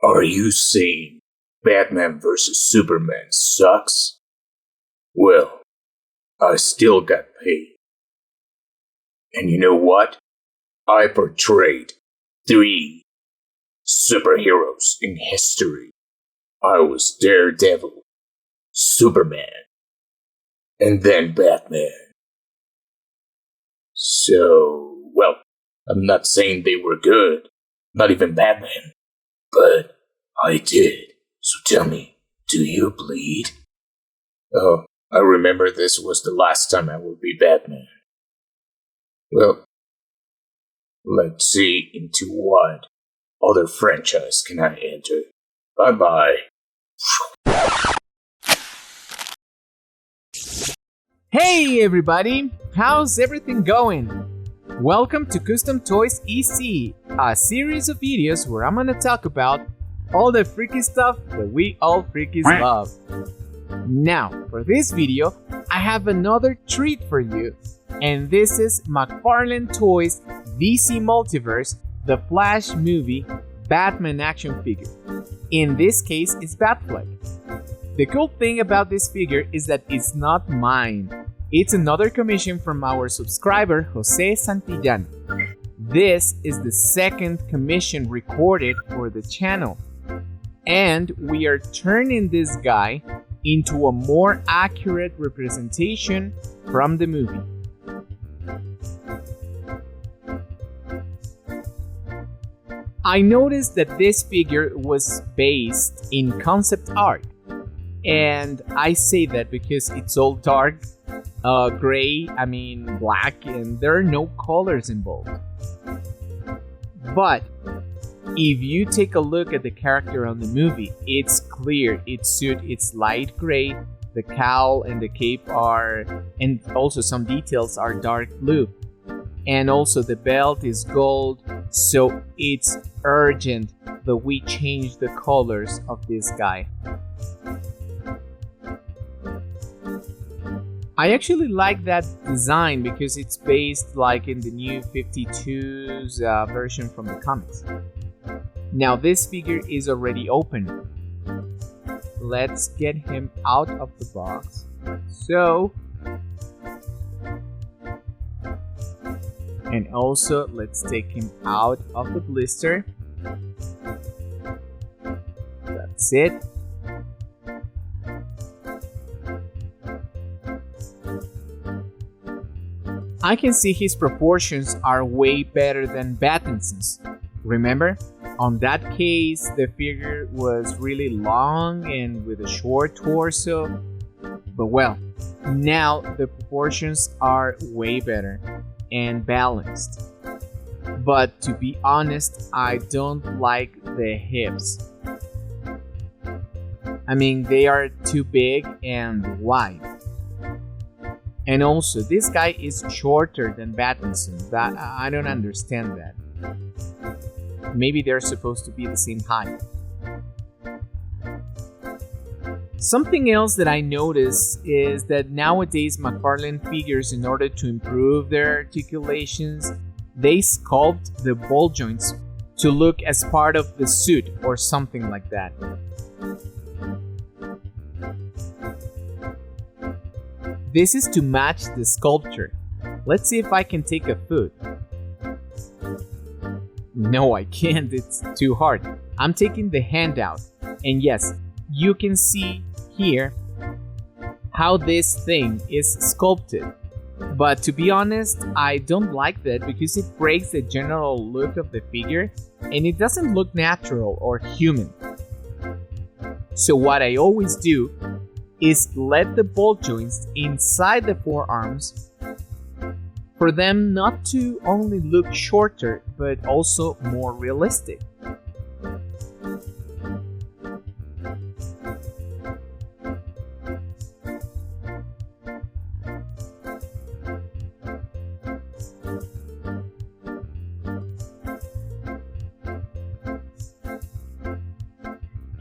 Are you saying Batman vs. Superman sucks? Well, I still got paid. And you know what? I portrayed 3 superheroes in history. I was Daredevil, Superman, and then Batman. So, well, I'm not saying they were good, not even Batman, but I did. So tell me, do you bleed? Oh, I remember this was the last time I would be Batman. Well, let's see into what other franchise can I enter. Bye-bye. Hey everybody, how's everything going? Welcome to Custom Toys EC, a series of videos where I'm gonna talk about all the freaky stuff that we all freakies love. Now, for this video, I have another treat for you, and this is McFarlane Toys DC Multiverse, the Flash movie Batman action figure. In this case, it's Affleck. The cool thing about this figure is that it's not mine. It's another commission from our subscriber, Jose Santillán. This is the second commission recorded for the channel. And we are turning this guy into a more accurate representation from the movie. I noticed that this figure was based in concept art. And I say that because it's all dark, gray, black, and there are no colors involved. But if you take a look at the character on the movie, it's clear. Its suit is light gray, the cowl and the cape are, and also some details are dark blue. And also the belt is gold, so it's urgent that we change the colors of this guy. I actually like that design because it's based like in the new 52's version from the comics. Now this figure is already open. Let's get him out of the box. So, and also let's take him out of the blister. That's it. I can see his proportions are way better than Pattinson's. Remember? On that case, the figure was really long and with a short torso. But well, now the proportions are way better and balanced. But to be honest, I don't like the hips. They are too big and wide. And also, this guy is shorter than Pattinson. That I don't understand that. Maybe they're supposed to be the same height. Something else that I noticed is that nowadays McFarlane figures, in order to improve their articulations, they sculpt the ball joints to look as part of the suit or something like that. This is to match the sculpture. Let's see if I can take a foot. No, I can't. It's too hard. I'm taking the hand out. And yes, you can see here how this thing is sculpted. But to be honest, I don't like that because it breaks the general look of the figure and it doesn't look natural or human. So what I always do is let the ball joints inside the forearms for them not to only look shorter but also more realistic.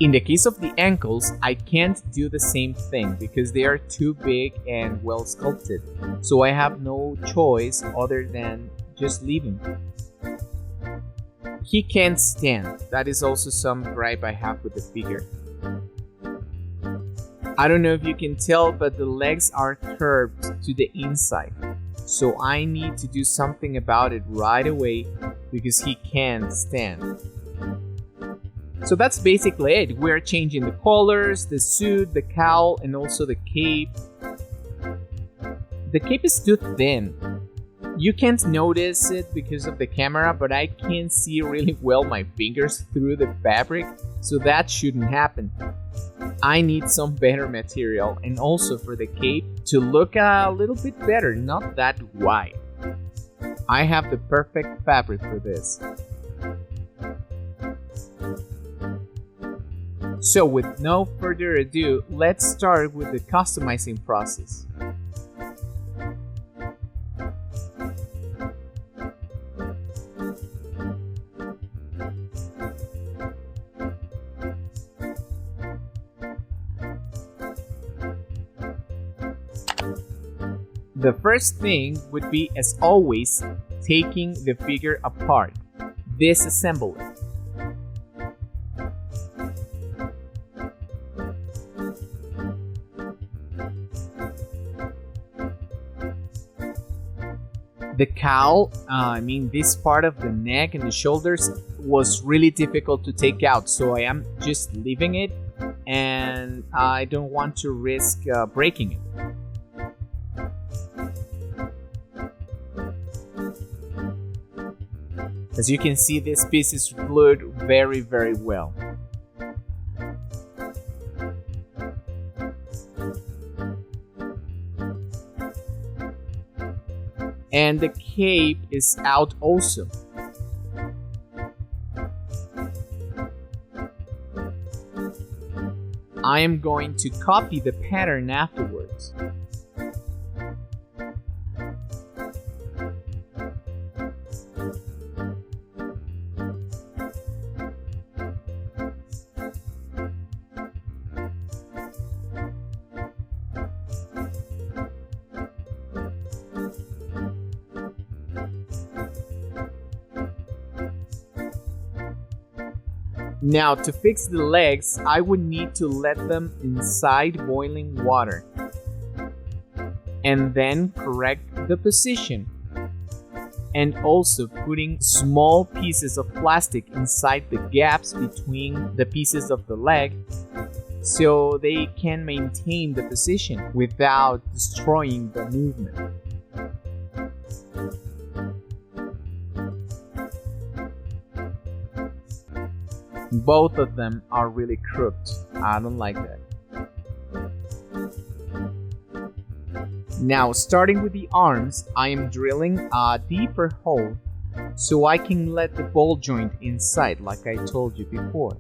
In the case of the ankles, I can't do the same thing because they are too big and well sculpted. So I have no choice other than just leaving. He can't stand. That is also some gripe I have with the figure. I don't know if you can tell, but the legs are curved to the inside. So I need to do something about it right away because he can't stand. So that's basically it. We're changing the colors, the suit, the cowl, and also the cape. The cape is too thin. You can't notice it because of the camera, but I can see really well my fingers through the fabric, so that shouldn't happen. I need some better material, and also for the cape to look a little bit better, not that wide. I have the perfect fabric for this. So with no further ado, let's start with the customizing process. The first thing would be, as always, taking the figure apart, disassembling. The cowl, this part of the neck and the shoulders was really difficult to take out, so I am just leaving it, and I don't want to risk breaking it. As you can see, this piece is glued very, very well. And the cape is out also. I am going to copy the pattern afterwards. Now, to fix the legs, I would need to let them inside boiling water and then correct the position, and also putting small pieces of plastic inside the gaps between the pieces of the leg so they can maintain the position without destroying the movement. Both of them are really crooked. I don't like that. Now, starting with the arms, I am drilling a deeper hole so I can let the ball joint inside, like I told you before.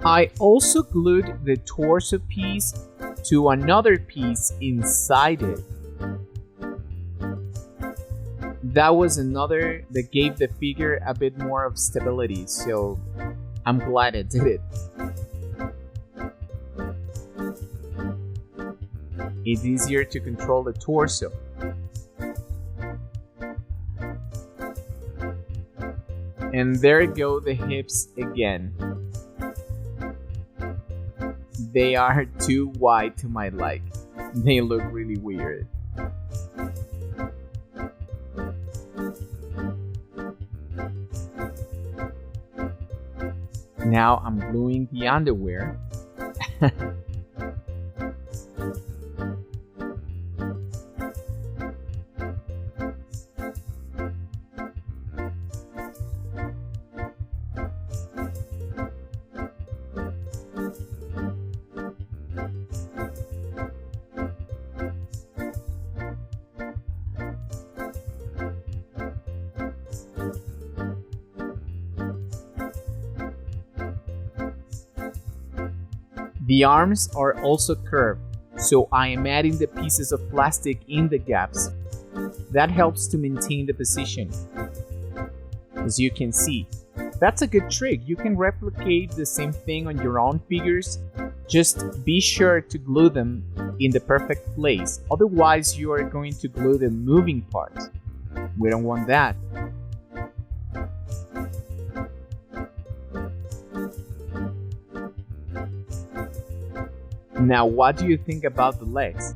I also glued the torso piece to another piece inside it. That was another that gave the figure a bit more of stability, so I'm glad I did it. It's easier to control the torso. And there go the hips again. They are too wide to my like. They look really weird. Now I'm gluing the underwear. The arms are also curved, so I am adding the pieces of plastic in the gaps. That helps to maintain the position. As you can see, That's a good trick. You can replicate the same thing on your own figures. Just be sure to glue them in the perfect place. Otherwise, you are going to glue the moving part. We don't want that. Now, what do you think about the legs?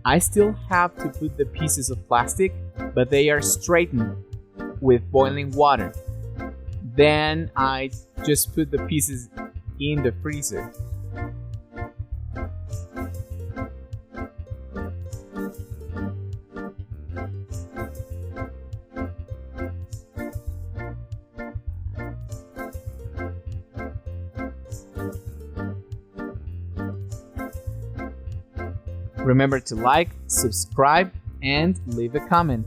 I still have to put the pieces of plastic, but they are straightened with boiling water. Then I just put the pieces in the freezer. Remember to like, subscribe, and leave a comment.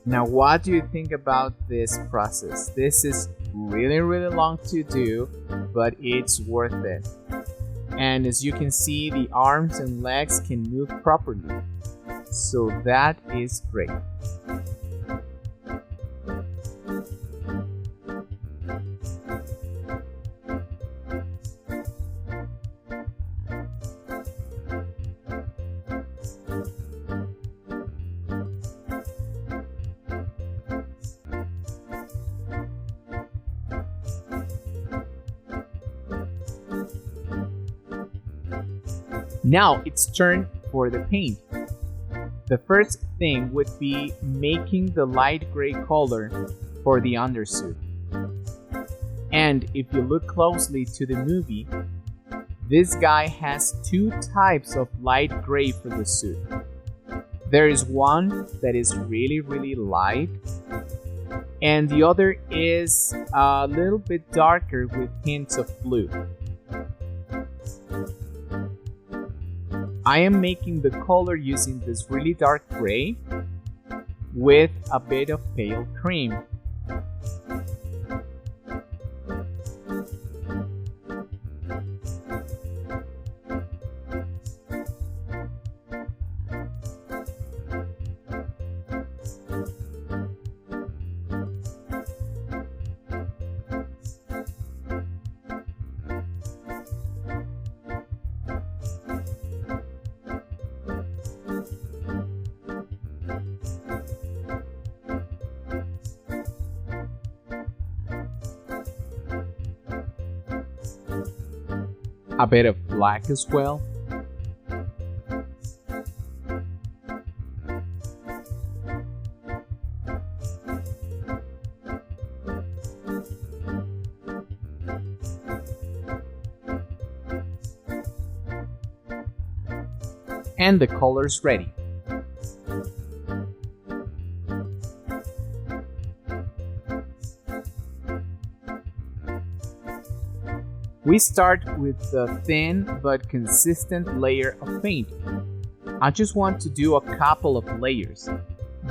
Now, what do you think about this process? This is really long to do, but it's worth it. And as you can see, the arms and legs can move properly. So that is great. Now it's turn for the paint. The first thing would be making the light gray color for the undersuit. And if you look closely to the movie, this guy has two types of light gray for the suit. There is one that is really light, and the other is a little bit darker with hints of blue. I am making the color using this really dark gray with a bit of pale cream. A bit of black as well. And the color's ready. We start with a thin but consistent layer of paint. I just want to do a couple of layers,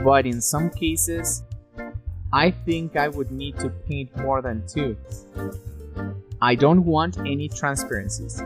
but in some cases, I think I would need to paint more than two. I don't want any transparencies.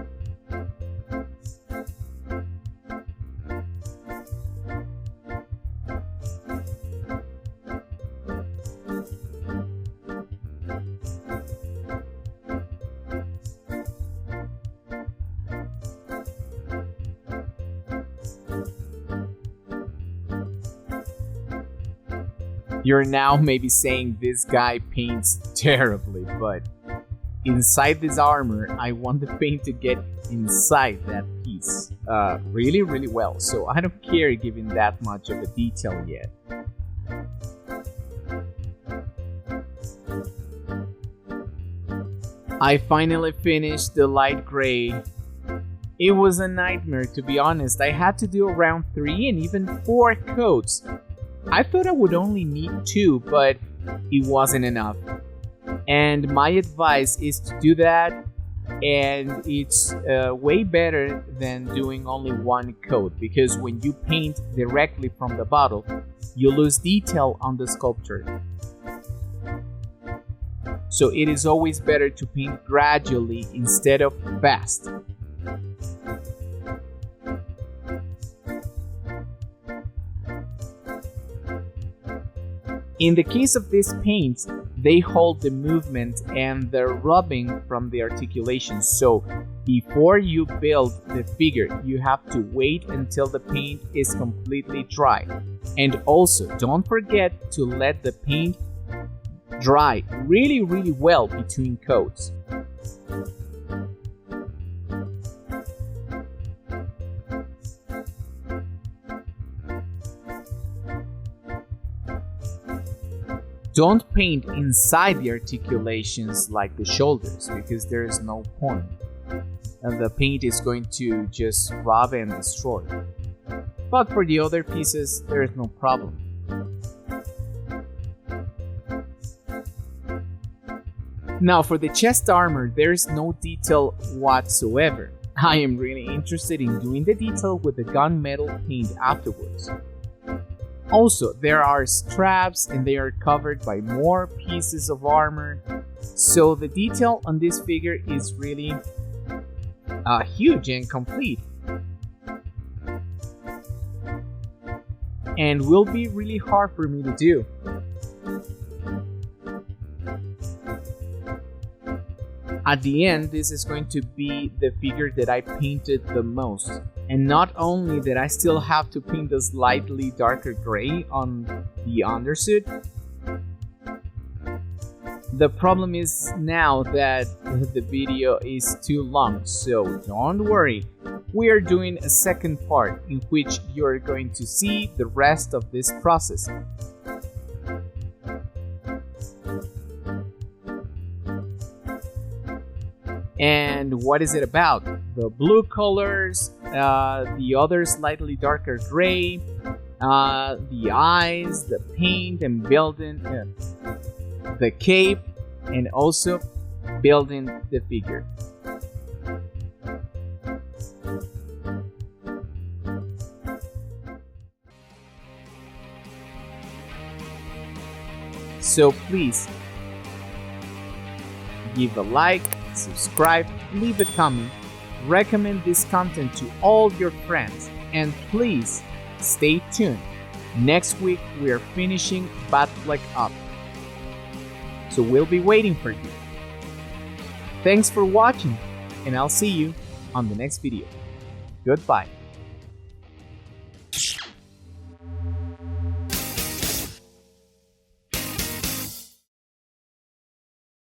You're now maybe saying this guy paints terribly, but inside this armor, I want the paint to get inside that piece really well, so I don't care giving that much of a detail yet. I finally finished the light gray. It was a nightmare, to be honest. I had to do around 3 and even 4 coats. I thought I would only need 2, but it wasn't enough. And my advice is to do that, and it's way better than doing only 1 coat, because when you paint directly from the bottle, you lose detail on the sculpture. So it is always better to paint gradually instead of fast. In the case of these paints, they hold the movement and the rubbing from the articulations. So before you build the figure, you have to wait until the paint is completely dry. And also, don't forget to let the paint dry really well between coats. Don't paint inside the articulations like the shoulders, because there is no point. And the paint is going to just rub and destroy. But for the other pieces, there is no problem. Now for the chest armor, there is no detail whatsoever. I am really interested in doing the detail with the gunmetal paint afterwards. Also, there are straps and they are covered by more pieces of armor. So the detail on this figure is really huge and complete. And will be really hard for me to do. At the end, this is going to be the figure that I painted the most. And not only that, I still have to paint a slightly darker gray on the undersuit. The problem is now that the video is too long, so don't worry. We are doing a second part in which you are going to see the rest of this process. And what is it about? The blue colors, the other slightly darker gray, the eyes, the paint and building the cape, and also building the figure. So please give a like, subscribe, leave a comment, recommend this content to all your friends, and please stay tuned. Next week we are finishing Affleck up, so we'll be waiting for you. Thanks for watching, and I'll see you on the next video. Goodbye.